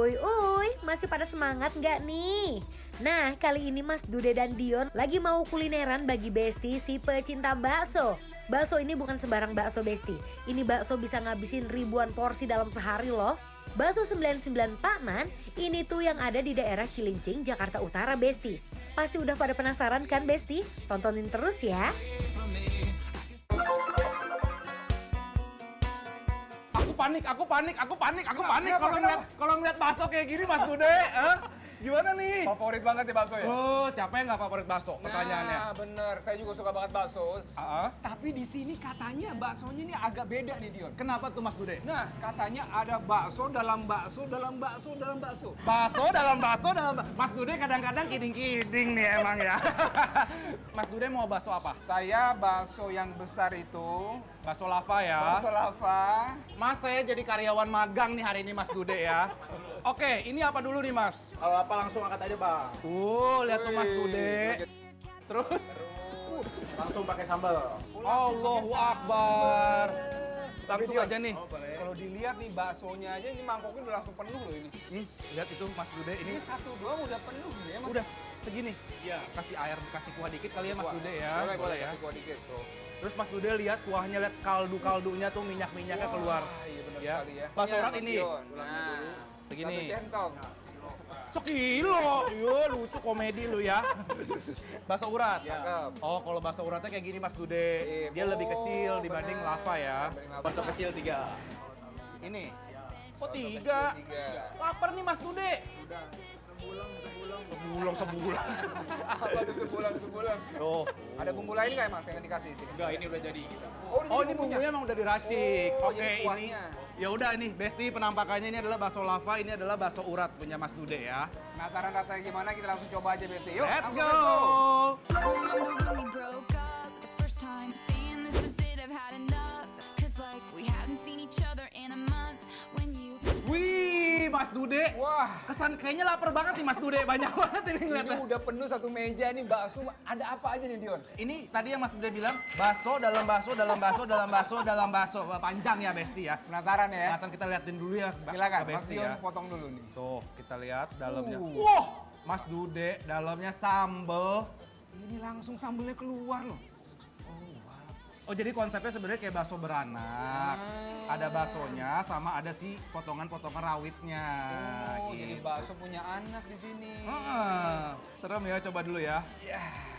Uy, masih pada semangat nggak nih? Nah, kali ini Mas Dude dan Dion lagi mau kulineran bagi Besti si pecinta bakso. Bakso ini bukan sembarang bakso Besti. Ini bakso bisa ngabisin ribuan porsi dalam sehari loh. Bakso 99 Pak Man, ini tuh yang ada di daerah Cilincing, Jakarta Utara Besti. Pasti udah pada penasaran kan Besti? Tontonin terus ya. Aku panik kalau ngeliat bakso kayak gini Mas Dude. Gimana nih? Favorit banget ya bakso ya? Oh, siapa yang nggak favorit bakso? Pertanyaannya. Nah, bener. Saya juga suka banget bakso. Tapi di sini katanya baksonya ini agak beda nih, Dion. Kenapa tuh Mas Dude? Nah, katanya ada bakso dalam bakso dalam bakso dalam bakso. Bakso dalam bakso dalam Mas Dude kadang-kadang kiding-kiding nih emang ya. Mas Dude mau bakso apa? Saya bakso yang besar itu. Bakso lava ya. Bakso lava. Mas, saya jadi karyawan magang nih hari ini Mas Dude ya. Oke, ini apa dulu nih Mas? Kalau apa langsung angkat aja, Bang. Lihat tuh Mas Dude. Terus? Langsung pakai sambal. Allahu Akbar. Langsung aja nih. Kalau dilihat nih baksonya aja ini mangkoknya udah langsung penuh loh ini. Lihat itu Mas Dude Ini ini satu doang udah penuh nih ya, Mas. udah segini. Iya. Kasih air, kasih kuah dikit kali ya Mas Dude ya. Boleh ya. kasih kuah dikit tuh. Terus Mas Dude lihat kuahnya, lihat kaldu-kaldunya tuh minyak-minyaknya keluar. Iya benar Ya. sekali ya. Bakso urat ini. Nah, Segini. Satu centong. Sekilo. Yo, lucu komedi lu ya. Bakso urat. Cakep. Oh, kalau bakso uratnya kayak gini Mas Dude. Sip. Dia lebih kecil Oh, dibanding bener. lava ya. Bakso kecil 3. Ini. Oh, 3. Lapar nih Mas Dude. Sebulan. Apa tuh sebulan? Tuh. Ada bumbu lain nggak Mas yang dikasih sini? Enggak, ini udah jadi kita. Oh, ini bumbunya emang udah diracik. Oh, Oke, jadi ini. kuahnya. Ya udah ini Besti penampakannya ini adalah bakso lava, ini adalah bakso urat punya Mas Dude ya. Penasaran rasanya gimana? Kita langsung coba aja Besti. Yuk, Let's langsung, go. Remember when we broke up the first time, saying this is it, I've had enough. Cause like we hadn't seen each other in a month. When you Wih, Mas Dude. Wah, Kesan kayaknya lapar banget nih Mas Dude, banyak banget ini ini ngeliatnya. udah penuh satu meja nih bakso. Ada apa aja nih Dion? Ini tadi yang Mas Dude bilang bakso dalam bakso dalam bakso dalam bakso dalam bakso. Panjang ya Besti ya. Penasaran ya? Langsung kita liatin dulu ya Silakan, Mbak Mas Besti Dion ya. potong dulu nih. Tuh, kita lihat dalamnya. Uh. Wah, Mas Dude dalamnya sambel. Ini langsung sambelnya keluar loh. Oh, jadi konsepnya sebenarnya kayak bakso beranak. Ada baksonya sama ada si potongan-potongan rawitnya. Oh, gitu. jadi bakso punya anak di sini. Serem ya, coba dulu ya.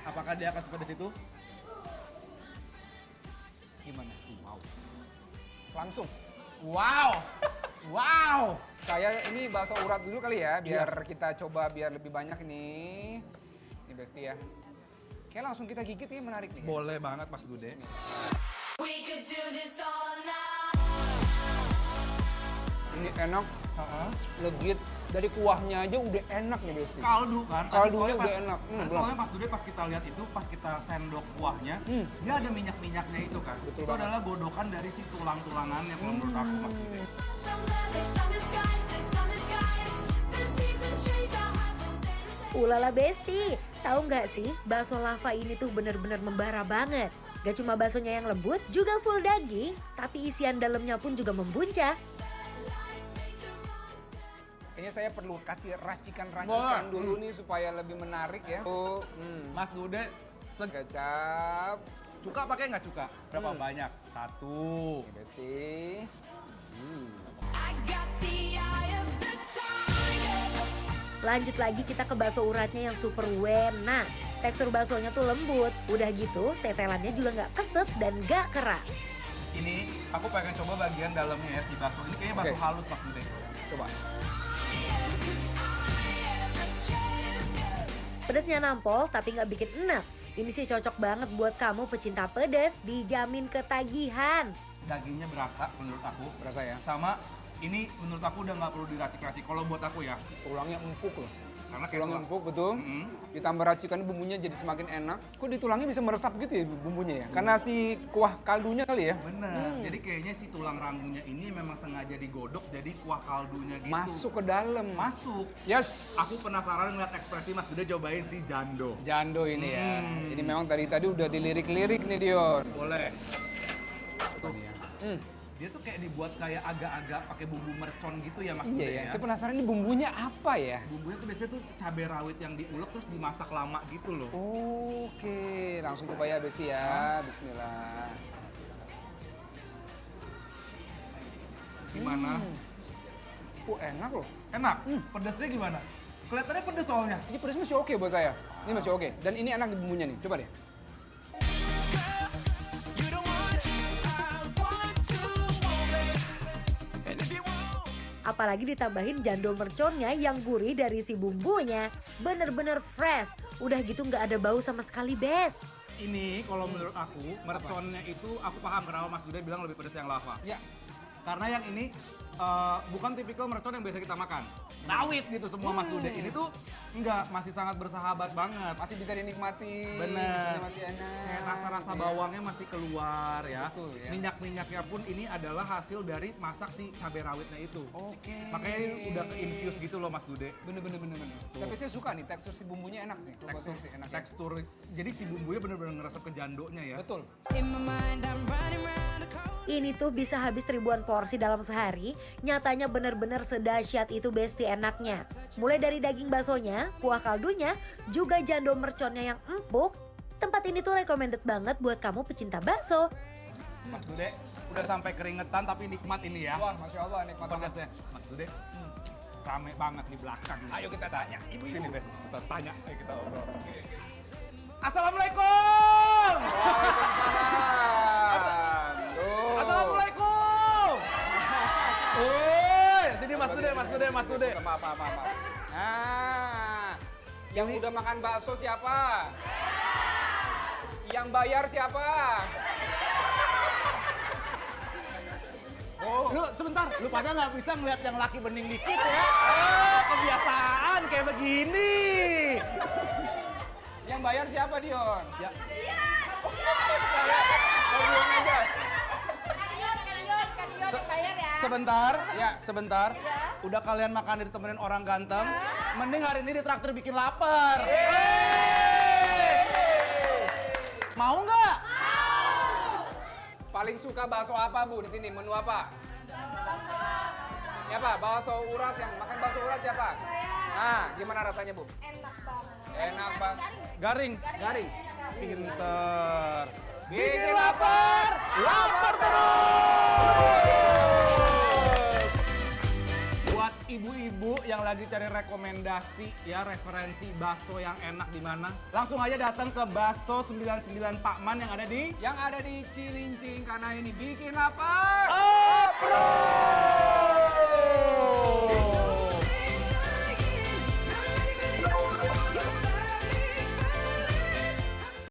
Apakah dia akan sepedas itu? Gimana? Wow. Langsung. Wow! Wow! Saya ini bakso urat dulu kali ya, biar kita coba biar lebih banyak nih. Ini Besti ya. Kayak langsung kita gigit ya, menarik nih. Boleh banget Mas Dude. we could do this all night. Ini enak, legit. Dari kuahnya aja udah enak nih Besti. Kaldu kan? Kaldunya Soalnya udah enak. Soalnya Mas Dude pas kita lihat itu, pas kita sendok kuahnya, dia ada minyak-minyaknya itu kan. Betul itu banget. adalah godokan dari si tulang-tulangannya kalau menurut aku Mas Dude. Summer skies, the summer skies. The seasons change, our hearts will stay the same. Ulala Besti, tahu nggak sih bakso lava ini tuh bener-bener membara banget. Gak cuma baksonya yang lembut, juga full daging, tapi isian dalamnya pun juga membuncah. Kayaknya saya perlu kasih racikan-racikan Wah. dulu nih supaya lebih menarik ya. Oh, Mas Dude, kecap. cuka pakai nggak cuka? Berapa banyak? 1. Ini Besti. I got the eye of the tiger. Lanjut lagi kita ke bakso uratnya yang super wena. Tekstur baksonya tuh lembut, udah gitu tetelannya juga nggak keset dan nggak keras. Ini aku pengen coba bagian dalamnya ya si bakso. Ini kayaknya bakso Oke. halus Mas Dude. Coba. Pedasnya nampol tapi nggak bikin enak. Ini sih cocok banget buat kamu pecinta pedas, dijamin ketagihan. Dagingnya berasa menurut aku. Berasa ya? Sama ini menurut aku udah nggak perlu diracik-racik. Kalau buat aku ya, Tulangnya empuk loh. karena kayak Tulangnya tulang. empuk betul. Ditambah racikan bumbunya jadi semakin enak. Kok di tulangnya bisa meresap gitu ya bumbunya ya? Karena si kuah kaldunya kali ya? Bener. Jadi kayaknya si tulang ranggunya ini memang sengaja digodok jadi kuah kaldunya gitu. Masuk ke dalam. Masuk. Yes. Aku penasaran ngeliat ekspresi Mas Dude cobain si jando. Jando ini ya. Ini memang tadi udah dilirik-lirik nih Dion. Boleh. Tuh. Dia tuh kayak dibuat kayak agak-agak pakai bumbu mercon gitu ya Mas Bude Iya ya, ya. saya penasaran ini bumbunya apa ya? Bumbunya tuh biasanya tuh cabai rawit yang diulek terus dimasak lama gitu loh. Oke, langsung coba ya Besti ya. Bismillah. Gimana? Enak loh. Enak? Pedesnya gimana? Kelihatannya pedes soalnya. Ini pedas masih oke buat saya. Ini masih oke. Dan ini enak di bumbunya nih. Coba deh. Apalagi ditambahin jando merconnya yang gurih dari si bumbunya. Bener-bener fresh. Udah gitu nggak ada bau sama sekali, Bes. Ini kalau menurut aku, merconnya itu aku paham kenapa Mas Dude bilang lebih pedes yang lava. Ya. Karena yang ini bukan tipikal mercon yang biasa kita makan. Rawit gitu semua Mas Dude. Ini tuh enggak, masih sangat bersahabat banget. Masih bisa dinikmati. Bener. Masih enak. Kayak rasa-rasa Iya. bawangnya masih keluar ya. Betul, ya. Minyak-minyaknya pun ini adalah hasil dari masak si cabai rawitnya itu. Oke. Makanya ini udah ke-infuse gitu loh Mas Dude. Bener. Tapi saya suka nih tekstur si bumbunya enak nih. Buat saya sih enak ya. Tekstur, jadi si bumbunya bener-bener ngeresep ke jandonya ya. Betul. In my mind, I'm running round a corner. Ini tuh bisa habis ribuan porsi dalam sehari. Nyatanya bener-bener sedahsyat itu Besti enaknya. Mulai dari daging baksonya, kuah kaldunya, juga jando merconnya yang empuk. Tempat ini tuh recommended banget buat kamu pecinta bakso. Mas Dude, udah sampai keringetan tapi nikmat ini ya. Wah, Masya Allah nikmat banget. Pedasnya. Mas Dude, rame banget di belakang. Ayo kita tanya. Sini Bes, kita tanya, ayo kita ngobrol. Assalamualaikum! Waalaikumsalam. Tuh. Assalamualaikum! Woi, sini Mas Dude. Maaf. Nah, yang udah makan bakso siapa? Yang bayar siapa? Oh, Lu sebentar, lu pada nggak bisa ngeliat yang laki bening dikit ya? kebiasaan kayak begini. Yang bayar siapa, Dion? Ya, Dion aja. Sebentar, Ya. sebentar. Udah kalian makan ditemenin orang ganteng, mending hari ini ditraktir bikin lapar. Mau nggak? Paling suka bakso apa, Bu, di sini? Menu apa? Ya, Pak, bakso urat yang makan bakso urat siapa? Nah, gimana rasanya, Bu? Enak banget. Garing. pinter. Bikin lapar, lapar Buat ibu-ibu yang lagi cari rekomendasi ya, referensi bakso yang enak di mana, langsung aja datang ke Bakso 99 Pak Man yang ada di yang ada di Cilincing karena ini bikin lapar. Oh!